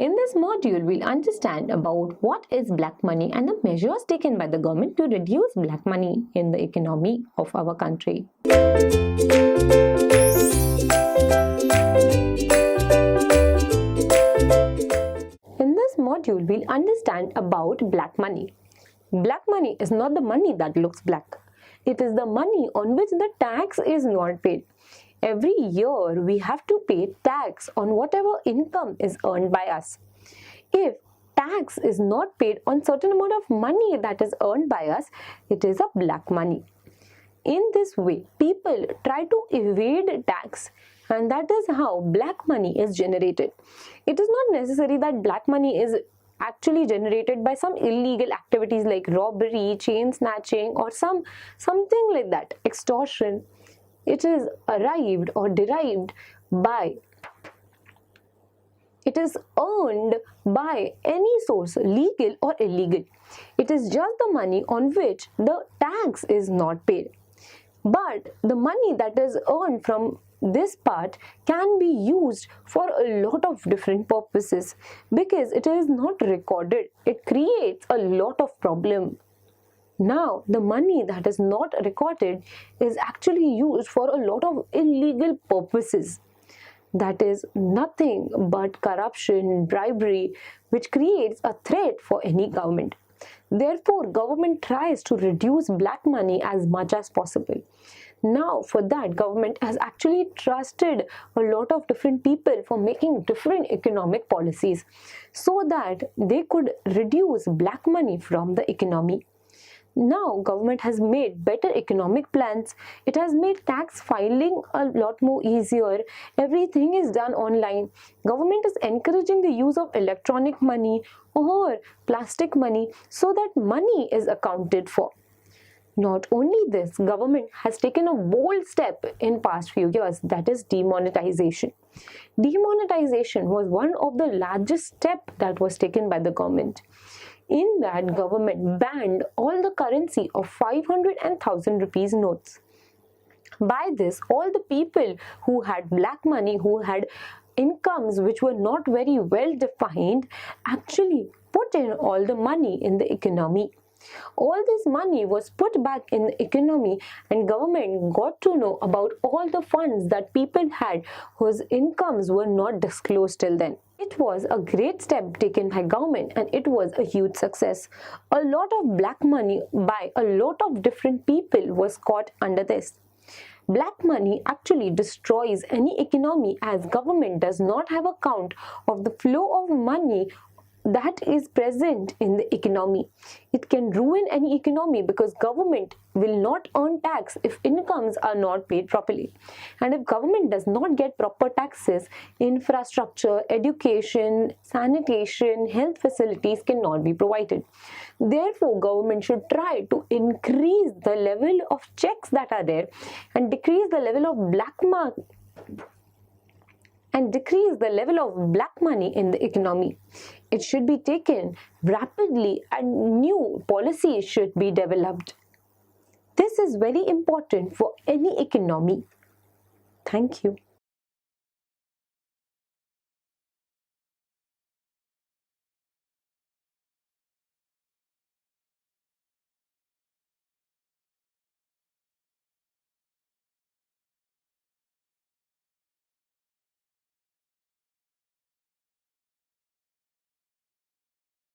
In this module, we'll understand about what is black money and the measures taken by the government to reduce black money in the economy of our country. In this module, we'll understand about black money. Black money is not the money that looks black. It is the money on which the tax is not paid. Every year, we have to pay tax on whatever income is earned by us. If tax is not paid on certain amount of money that is earned by us, it is a black money. In this way, people try to evade tax, and that is how black money is generated. It is not necessary that black money is actually generated by some illegal activities like robbery, chain snatching, or something like that, extortion. It is arrived or derived by, it is earned by any source, legal or illegal. It is just the money on which the tax is not paid. But the money that is earned from this part can be used for a lot of different purposes because it is not recorded. It creates a lot of problem. Now, the money that is not recorded is actually used for a lot of illegal purposes. That is nothing but corruption, bribery, which creates a threat for any government. Therefore, government tries to reduce black money as much as possible. Now, for that, government has actually trusted a lot of different people for making different economic policies so that they could reduce black money from the economy. Now, government has made better economic plans. It has made tax filing a lot more easier. Everything is done online. Government is encouraging the use of electronic money or plastic money so that money is accounted for. Not only this, government has taken a bold step in past few years, that is demonetization. Demonetization was one of the largest steps that was taken by the government. In that, government banned all the currency of 500 and 1000 rupees notes. By this, all the people who had black money, who had incomes which were not very well defined, actually put in all the money in the economy. All this money was put back in the economy and government got to know about all the funds that people had whose incomes were not disclosed till then. It was a great step taken by government and it was a huge success. A lot of black money by a lot of different people was caught under this. Black money actually destroys any economy as government does not have a count of the flow of money that is present in the economy. It can ruin any economy because government will not earn tax if incomes are not paid properly. And if government does not get proper taxes, infrastructure, education, sanitation, health facilities cannot be provided. Therefore, government should try to increase the level of checks that are there and decrease the level of black money in the economy. It should be taken rapidly and new policies should be developed. This is very important for any economy. Thank you.